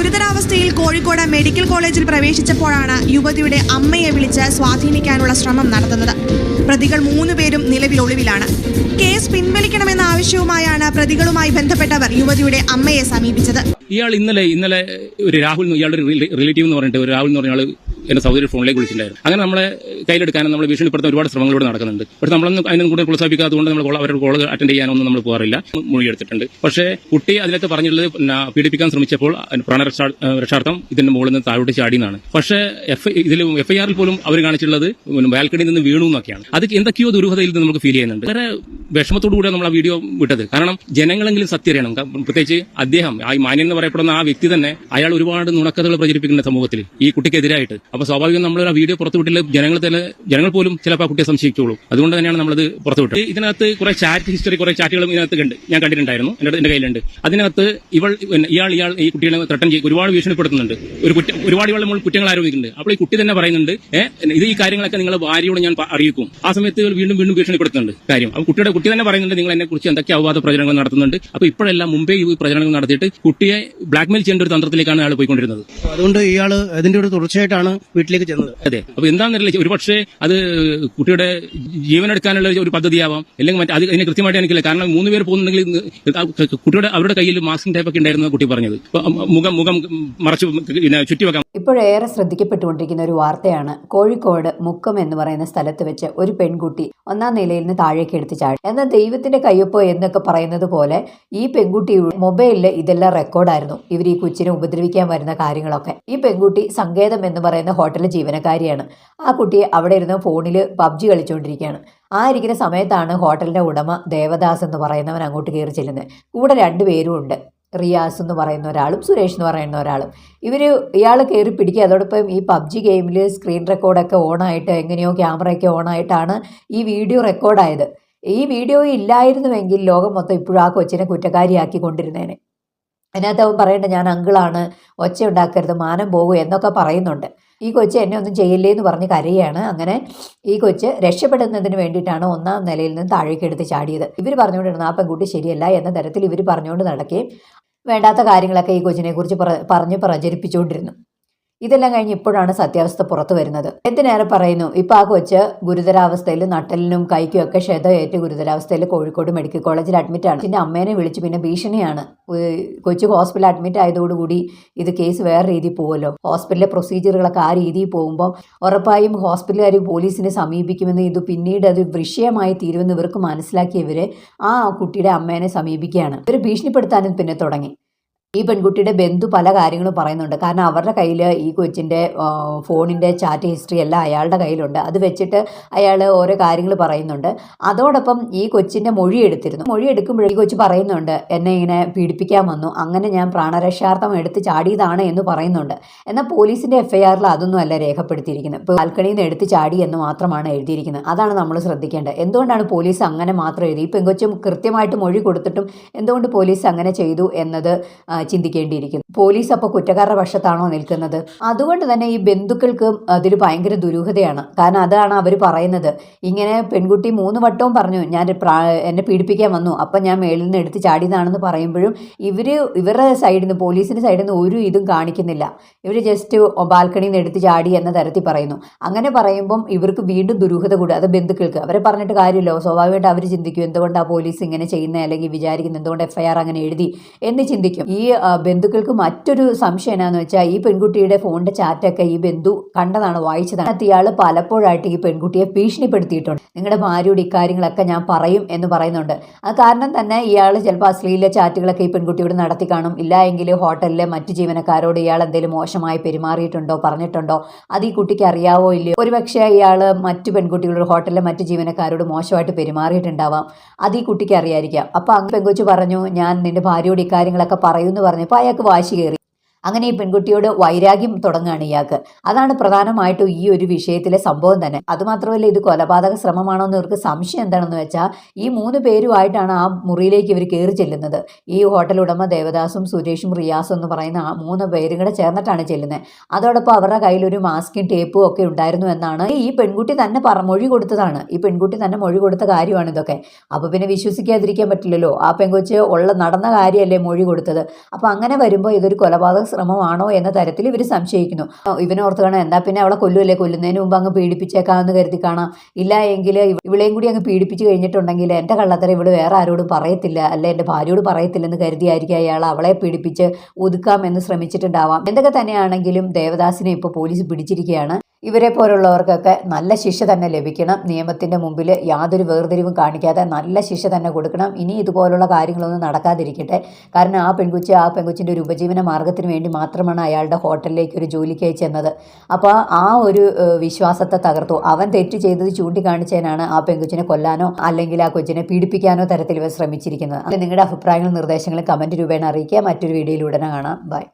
ഗുരുതരാവസ്ഥയിൽ കോഴിക്കോട് മെഡിക്കൽ കോളേജിൽ പ്രവേശിച്ചപ്പോഴാണ് യുവതിയുടെ അമ്മയെ വിളിച്ച് സ്വാധീനിക്കാനുള്ള ശ്രമം നടത്തുന്നത്. പ്രതികൾ 3 പേരും നിലവിൽ ഒളിവിലാണ്. കേസ് പിൻവലിക്കണമെന്ന ആവശ്യവുമായാണ് പ്രതികളുമായി ബന്ധപ്പെട്ടവർ യുവതിയുടെ അമ്മയെ സമീപിച്ചത്. ഇയാൾ ഇന്നലെ ഒരു രാഹുൽ, ഇയാളുടെ റിലേറ്റീവ് എന്ന് പറഞ്ഞിട്ട് ഒരു രാഹുൽ എന്ന് പറഞ്ഞ ആൾ എന്റെ സഹോദരി ഫോണിലേക്ക് വിളിച്ചിട്ടുണ്ടായിരുന്നു. അങ്ങനെ നമ്മളെ കയ്യിലെടുക്കാനും നമ്മളെ ഭീഷണിപ്പെടുത്താൻ ഒരുപാട് ശ്രമങ്ങളോട് നടക്കുന്നുണ്ട്. പക്ഷെ നമ്മളൊന്നും അതിനും കൂടുതൽ പ്രോത്സാഹിപ്പിക്കാത്തതുകൊണ്ട് നമ്മൾ അവരുടെ കോൾ അറ്റൻഡ് ചെയ്യാനൊന്നും നമ്മൾ പോകാറില്ല. മൊഴിയെടുത്തിട്ടുണ്ട്. പക്ഷേ കുട്ടി അതിനകത്ത് പറഞ്ഞിട്ടുള്ളത് പീഡിപ്പിക്കാൻ ശ്രമിച്ചപ്പോൾ രക്ഷാർത്ഥം ഇതിന്റെ മുകളിൽ നിന്ന് താഴോട്ട് ചാടിയെന്നാണ്. പക്ഷേ എഫ്ഐആറിൽ പോലും അവർ കാണിച്ചിട്ടുള്ളത് ബാൽക്കണിയിൽ നിന്ന് വീണു എന്നൊക്കെയാണ്. അത് എന്തൊക്കെയോ ദുരൂഹതയിൽ നിന്ന് നമുക്ക് ഫീൽ ചെയ്യുന്നുണ്ട്. വളരെ വിഷമത്തോടു കൂടിയാണ് നമ്മൾ ആ വീഡിയോ വിട്ടത്. കാരണം ജനങ്ങളെങ്കിലും സത്യം അറിയണം. പ്രത്യേകിച്ച് അദ്ദേഹം ആ മാന്യൻ എന്ന് പറയപ്പെടുന്ന ആ വ്യക്തി തന്നെ അയാൾ ഒരുപാട് നുണക്കഥകൾ പ്രചരിപ്പിക്കുന്ന സമൂഹത്തിൽ ഈ കുട്ടിക്കെതിരായിട്ട്. അപ്പൊ സ്വാഭാവികം നമ്മൾ ആ വീഡിയോ പുറത്തുവിട്ടില്ല, ജനങ്ങൾ പോലും ചിലപ്പോൾ ആ കുട്ടിയെ സംശയിക്കുള്ളൂ. അതുകൊണ്ട് തന്നെയാണ് നമ്മളത് പുറത്തുവിട്ടത്. ഇതിനകത്ത് കുറെ ചാറ്റ് ഹിസ്റ്ററി, കുറെ ചാറ്റുകളും ഇതിനകത്ത് ഞാൻ കണ്ടിട്ടുണ്ടായിരുന്നു. എന്റെ കയ്യിലുണ്ട്. അതിനകത്ത് ഇയാൾ ഈ കുട്ടികളെ ത്രട്ടൻ ചെയ്ത് ഒരുപാട് ഭീഷണിപ്പെടുത്തുന്നുണ്ട്. ഒരുപാട് കുറ്റങ്ങൾ ആരോപിക്കുന്നുണ്ട്. അപ്പോൾ ഈ കുട്ടി തന്നെ പറയുന്നുണ്ട്, ഈ കാര്യങ്ങളൊക്കെ നിങ്ങളെ ഭാര്യയോട് ഞാൻ അറിയിക്കും. ആ സമയത്ത് വീണ്ടും ഭീഷണിപ്പെടുത്തുന്നുണ്ട് കാര്യം. അപ്പോൾ കുട്ടി തന്നെ പറയുന്നുണ്ട്, നിങ്ങൾ എന്നെ കുറിച്ച് എന്തൊക്കെ അപവാദ പ്രചരണങ്ങൾ നടത്തുന്നുണ്ട്. അപ്പോൾ ഇപ്പോഴെല്ലാം മുമ്പേ ഈ പ്രചരണങ്ങൾ നടത്തിയിട്ട് കുട്ടിയെ ബ്ലാക്ക്മെയിൽ ചെയ്യേണ്ട ഒരു തന്ത്രത്തിലേക്കാണ് അയാൾ പോയിക്കൊണ്ടിരുന്നത്. അതുകൊണ്ട് ഇയാൾ അതിന്റെ ഒരു തുടർച്ചയായിട്ടാണ് വീട്ടിലേക്ക് ചെന്നത്. അതെ. അപ്പൊ എന്താണെന്നറിയില്ല, ഒരുപക്ഷെ അത് കുട്ടിയുടെ ജീവനെടുക്കാനുള്ള ഒരു പദ്ധതിയാവാം, അല്ലെങ്കിൽ മറ്റേ അതിനെ കൃത്യമായിട്ട് എനിക്കില്ല. കാരണം 3 പേർ പോകുന്നുണ്ടെങ്കിൽ കുട്ടിയുടെ അവരുടെ കയ്യിൽ മാസ്കിംഗ് ടൈപ്പ് ഒക്കെ ഉണ്ടായിരുന്നു കുട്ടി പറഞ്ഞത്. മുഖം മറച്ചു ചുറ്റിവെക്കാം. ഇപ്പോഴേറെ ശ്രദ്ധിക്കപ്പെട്ടുകൊണ്ടിരിക്കുന്ന ഒരു വാർത്തയാണ് കോഴിക്കോട് മുക്കം എന്ന് പറയുന്ന സ്ഥലത്ത് വെച്ച് ഒരു പെൺകുട്ടി 1ാം നിലയിൽ നിന്ന് താഴേക്ക് എടുത്ത് ചാടി. എന്നാൽ ദൈവത്തിന്റെ കയ്യൊപ്പോ എന്നൊക്കെ പറയുന്നത് പോലെ ഈ പെൺകുട്ടിയുടെ മൊബൈലിൽ ഇതെല്ലാം റെക്കോർഡായിരുന്നു. ഇവർ ഈ കൊച്ചിനെ ഉപദ്രവിക്കാൻ വരുന്ന കാര്യങ്ങളൊക്കെ. ഈ പെൺകുട്ടി സങ്കേതം എന്ന് പറയുന്ന ഹോട്ടലിൽ ജീവനക്കാരിയാണ്. ആ കുട്ടിയെ അവിടെ ഇരുന്ന് ഫോണിൽ PUBG കളിച്ചുകൊണ്ടിരിക്കുകയാണ്. ആ ഇരിക്കുന്ന സമയത്താണ് ഹോട്ടലിന്റെ ഉടമ ദേവദാസ് എന്ന് പറയുന്നവൻ അങ്ങോട്ട് കയറി ചെല്ലുന്നത്. കൂടെ 2 പേരും ഉണ്ട്. റിയാസ് എന്ന് പറയുന്ന ഒരാളും സുരേഷ് എന്ന് പറയുന്ന ഒരാളും. ഇയാൾ കയറി പിടിക്കുക. അതോടൊപ്പം ഈ PUBG ഗെയിമിൽ സ്ക്രീൻ റെക്കോർഡൊക്കെ ഓണായിട്ട് എങ്ങനെയോ ക്യാമറയൊക്കെ ഓണായിട്ടാണ് ഈ വീഡിയോ റെക്കോർഡായത്. ഈ വീഡിയോ ഇല്ലായിരുന്നുവെങ്കിൽ ലോകം മൊത്തം ഇപ്പോഴും ആ കൊച്ചിനെ കുറ്റക്കാരിയാക്കി കൊണ്ടിരുന്നേനെ. അതിനകത്ത് അവൻ പറയേണ്ട, ഞാൻ അങ്കിളാണ്, ഒച്ച ഉണ്ടാക്കരുത്, മാനം പോകും എന്നൊക്കെ പറയുന്നുണ്ട്. ഈ കൊച്ച് എന്നെ ഒന്നും ചെയ്യില്ലേ എന്ന് പറഞ്ഞ് കരയാണ്. അങ്ങനെ ഈ കൊച്ച് രക്ഷപ്പെടുന്നതിന് വേണ്ടിയിട്ടാണ് 1ാം നിലയിൽ നിന്ന് താഴേക്ക് എടുത്ത് ചാടിയത്. ഇവർ പറഞ്ഞുകൊണ്ടിരുന്ന ആ പെൺകുട്ടി ശരിയല്ല എന്ന തരത്തിൽ ഇവർ പറഞ്ഞുകൊണ്ട് നടക്കുകയും വേണ്ടാത്ത കാര്യങ്ങളൊക്കെ ഈ കൊച്ചിനെ കുറിച്ച് പറഞ്ഞ് പ്രചരിപ്പിച്ചുകൊണ്ടിരുന്നു. ഇതെല്ലാം കഴിഞ്ഞ് ഇപ്പോഴാണ് സത്യാവസ്ഥ പുറത്തു വരുന്നത്. എന്തിനേറെ പറയുന്നു, ഇപ്പം ആ കൊച്ച് ഗുരുതരാവസ്ഥയിൽ നട്ടലിനും കൈക്കും ഒക്കെ ക്ഷതയേറ്റ് ഗുരുതരാവസ്ഥയിൽ കോഴിക്കോട് മെഡിക്കൽ കോളേജിൽ അഡ്മിറ്റാണ്. പിന്നെ അമ്മേനെ വിളിച്ച് പിന്നെ ഭീഷണിയാണ്. കൊച്ചു ഹോസ്പിറ്റലിൽ അഡ്മിറ്റ് ആയതോടുകൂടി ഇത് കേസ് വേറെ രീതിയിൽ പോകുമല്ലോ. ഹോസ്പിറ്റലിലെ പ്രൊസീജിയറുകളൊക്കെ ആ രീതിയിൽ പോകുമ്പോൾ ഉറപ്പായും ഹോസ്പിറ്റലുകാർ പോലീസിനെ സമീപിക്കുമെന്ന്, ഇത് പിന്നീട് അത് വിഷയമായി തീരുമെന്ന് ഇവർക്ക് മനസ്സിലാക്കിയവർ ആ കുട്ടിയുടെ അമ്മേനെ സമീപിക്കുകയാണ്. ഇവർ ഭീഷണിപ്പെടുത്താനും പിന്നെ തുടങ്ങി. ഈ പെൺകുട്ടിയുടെ ബന്ധു പല കാര്യങ്ങളും പറയുന്നുണ്ട്. കാരണം അവരുടെ കയ്യിൽ ഈ കൊച്ചിൻ്റെ ഫോണിൻ്റെ ചാറ്റ് ഹിസ്റ്ററി എല്ലാം അയാളുടെ കയ്യിലുണ്ട്. അത് വെച്ചിട്ട് അയാൾ ഓരോ കാര്യങ്ങൾ പറയുന്നുണ്ട്. അതോടൊപ്പം ഈ കൊച്ചിൻ്റെ മൊഴി എടുക്കുമ്പോഴേ ഈ കൊച്ച് പറയുന്നുണ്ട്, എന്നെ ഇങ്ങനെ പീഡിപ്പിക്കാൻ വന്നു, അങ്ങനെ ഞാൻ പ്രാണരക്ഷാർത്ഥം എടുത്ത് ചാടിയതാണ് എന്ന് പറയുന്നുണ്ട്. എന്നാൽ പോലീസിൻ്റെ FIRൽ അതൊന്നും അല്ല രേഖപ്പെടുത്തിയിരിക്കുന്നത്. ഇപ്പോൾ ബാൽക്കണിയിൽ നിന്ന് എടുത്ത് ചാടി എന്ന് മാത്രമാണ് എഴുതിയിരിക്കുന്നത്. അതാണ് നമ്മൾ ശ്രദ്ധിക്കേണ്ടത്. എന്തുകൊണ്ടാണ് പോലീസ് അങ്ങനെ മാത്രം എഴുതി? ഈ പെൺകൊച്ചും കൃത്യമായിട്ട് മൊഴി കൊടുത്തിട്ടും എന്തുകൊണ്ട് പോലീസ് അങ്ങനെ ചെയ്തു എന്നത് ചിന്തിക്കേണ്ടിയിരിക്കുന്നു. പോലീസ് അപ്പോൾ കുറ്റക്കാരുടെ പക്ഷത്താണോ നിൽക്കുന്നത്? അതുകൊണ്ട് തന്നെ ഈ ബന്ധുക്കൾക്ക് അതിൽ ഭയങ്കര ദുരൂഹതയാണ്. കാരണം അതാണ് അവർ പറയുന്നത്. ഇങ്ങനെ പെൺകുട്ടി 3 വട്ടവും പറഞ്ഞു, ഞാൻ എന്നെ പീഡിപ്പിക്കാൻ വന്നു, അപ്പം ഞാൻ മേളിൽ നിന്ന് എടുത്ത് ചാടിയതാണെന്ന് പറയുമ്പോഴും ഇവരുടെ സൈഡിൽ നിന്ന്, പോലീസിൻ്റെ സൈഡിൽ നിന്ന് ഒരു ഇതും കാണിക്കുന്നില്ല. ഇവർ ജസ്റ്റ് ബാൽക്കണിയിൽ നിന്ന് എടുത്ത് ചാടി എന്ന തരത്തിൽ പറയുന്നു. അങ്ങനെ പറയുമ്പം ഇവർക്ക് വീണ്ടും ദുരൂഹത കൂടുക. അത് ബന്ധുക്കൾക്ക് അവരെ പറഞ്ഞിട്ട് കാര്യമില്ല. സ്വാഭാവികമായിട്ട് അവർ ചിന്തിക്കും, എന്തുകൊണ്ടാണ് പോലീസ് ഇങ്ങനെ ചെയ്യുന്നത്, അല്ലെങ്കിൽ വിചാരിക്കുന്നത് എന്തുകൊണ്ട് FIR അങ്ങനെ എഴുതി എന്ന് ചിന്തിക്കും. ഈ ബന്ധുക്കൾക്ക് മറ്റൊരു സംശയം എന്നാന്ന് വെച്ചാൽ, ഈ പെൺകുട്ടിയുടെ ഫോണിന്റെ ചാറ്റൊക്കെ ഈ ബന്ധു കണ്ടതാണ്, വായിച്ചതാണ്. ഇയാൾ പലപ്പോഴായിട്ട് ഈ പെൺകുട്ടിയെ ഭീഷണിപ്പെടുത്തിയിട്ടുണ്ട്. നിങ്ങളുടെ ഭാര്യയോട് ഇക്കാര്യങ്ങളൊക്കെ ഞാൻ പറയും എന്ന് പറയുന്നുണ്ട്. അത് കാരണം തന്നെ ഇയാൾ ചിലപ്പോൾ അശ്ലീല ചാറ്റുകളൊക്കെ ഈ പെൺകുട്ടിയോട് നടത്തി കാണും. ഇല്ല എങ്കിൽ ഹോട്ടലിലെ മറ്റു ജീവനക്കാരോട് ഇയാൾ എന്തെങ്കിലും മോശമായി പെരുമാറിയിട്ടുണ്ടോ, പറഞ്ഞിട്ടുണ്ടോ, അത് ഈ കുട്ടിക്ക് അറിയാവോ ഇല്ലയോ? ഒരുപക്ഷെ ഇയാൾ മറ്റു പെൺകുട്ടികളോട്, ഹോട്ടലിലെ മറ്റു ജീവനക്കാരോട് മോശമായിട്ട് പെരുമാറിയിട്ടുണ്ടാവാം. അത് ഈ കുട്ടിക്ക് അറിയാതിരിക്കാം. അപ്പോൾ അങ്ങ് പെൺകൊച്ചു പറഞ്ഞു, ഞാൻ നിന്റെ ഭാര്യയോട് ഇക്കാര്യങ്ങളൊക്കെ പറയുമെന്ന് പറഞ്ഞപ്പോൾ അയാൾക്ക് വാശി കയറി. അങ്ങനെ ഈ പെൺകുട്ടിയോട് വൈരാഗ്യം തുടങ്ങുകയാണ് ഇയാൾക്ക്. അതാണ് പ്രധാനമായിട്ടും ഈ ഒരു വിഷയത്തിലെ സംഭവം തന്നെ. അതുമാത്രമല്ല, ഇത് കൊലപാതക ശ്രമമാണോ എന്ന് ഇവർക്ക് സംശയം എന്താണെന്ന് വെച്ചാൽ, ഈ 3 പേരുമായിട്ടാണ് ആ മുറിയിലേക്ക് ഇവർ കയറി ചെല്ലുന്നത്. ഈ ഹോട്ടൽ ഉടമ ദേവദാസും സുരേഷും റിയാസും എന്ന് പറയുന്ന ആ 3 പേരും കൂടെ ചേർന്നിട്ടാണ് ചെല്ലുന്നത്. അതോടൊപ്പം അവരുടെ കയ്യിലൊരു മാസ്കും ടേപ്പും ഒക്കെ ഉണ്ടായിരുന്നു എന്നാണ് ഈ പെൺകുട്ടി തന്നെ മൊഴി കൊടുത്തതാണ്. ഈ പെൺകുട്ടി തന്നെ മൊഴി കൊടുത്ത കാര്യമാണ് ഇതൊക്കെ. അപ്പോൾ പിന്നെ വിശ്വസിക്കാതിരിക്കാൻ പറ്റില്ലല്ലോ. ആ പെൺകൊച്ച് നടന്ന കാര്യമല്ലേ മൊഴി കൊടുത്തത്. അപ്പോൾ അങ്ങനെ വരുമ്പോൾ ഇതൊരു കൊലപാതക ശ്രമമാണോ എന്ന തരത്തിൽ ഇവർ സംശയിക്കുന്നു. ഇവനോർത്ത് കാണാം എന്താ പിന്നെ അവളെ കൊല്ലുമല്ലേ, കൊല്ലുന്നതിന് മുമ്പ് അങ്ങ് പീഡിപ്പിച്ചേക്കാമെന്ന് കരുതി കാണാം. ഇല്ല എങ്കിൽ ഇവളെയും കൂടി അങ്ങ് പീഡിപ്പിച്ച് കഴിഞ്ഞിട്ടുണ്ടെങ്കിൽ എൻ്റെ കള്ളത്തരം ഇവള് വേറെ ആരോടും പറയത്തില്ല, അല്ലെ എൻ്റെ ഭാര്യയോട് പറയത്തില്ലെന്ന് കരുതിയായിരിക്കും അയാൾ അവളെ പീഡിപ്പിച്ച് ഒതുക്കാമെന്ന് ശ്രമിച്ചിട്ടുണ്ടാവാം. എന്തൊക്കെ തന്നെയാണെങ്കിലും ദേവദാസിനെ ഇപ്പോൾ പോലീസ് പിടിച്ചിരിക്കുകയാണ്. ഇവരെ പോലുള്ളവർക്കൊക്കെ നല്ല ശിക്ഷ തന്നെ ലഭിക്കണം. നിയമത്തിൻ്റെ മുമ്പിൽ യാതൊരു വേർതിരിവും കാണിക്കാതെ നല്ല ശിക്ഷ തന്നെ കൊടുക്കണം. ഇനി ഇതുപോലുള്ള കാര്യങ്ങളൊന്നും നടക്കാതിരിക്കട്ടെ. കാരണം ആ പെൺകൊച്ചിൻ്റെ ഒരു ഉപജീവന മാർഗത്തിന് വേണ്ടി മാത്രമാണ് അയാളുടെ ഹോട്ടലിലേക്ക് ഒരു ജോലിക്കായി ചെന്നത്. അപ്പോൾ ആ ഒരു വിശ്വാസത്തെ തകർത്തു. അവൻ തെറ്റ് ചെയ്തത് ചൂണ്ടിക്കാണിച്ചതിനാണ് ആ പെൺകൊച്ചിനെ കൊല്ലാനോ അല്ലെങ്കിൽ ആ കൊച്ചിനെ പീഡിപ്പിക്കാനോ തരത്തിൽ ഇവർ ശ്രമിച്ചിരിക്കുന്നത്. നിങ്ങളുടെ അഭിപ്രായങ്ങളും നിർദ്ദേശങ്ങളും കമൻറ്റ് രൂപേണ അറിയിക്കുക. മറ്റൊരു വീഡിയോയിൽ ഉടനെ കാണാം. ബൈ.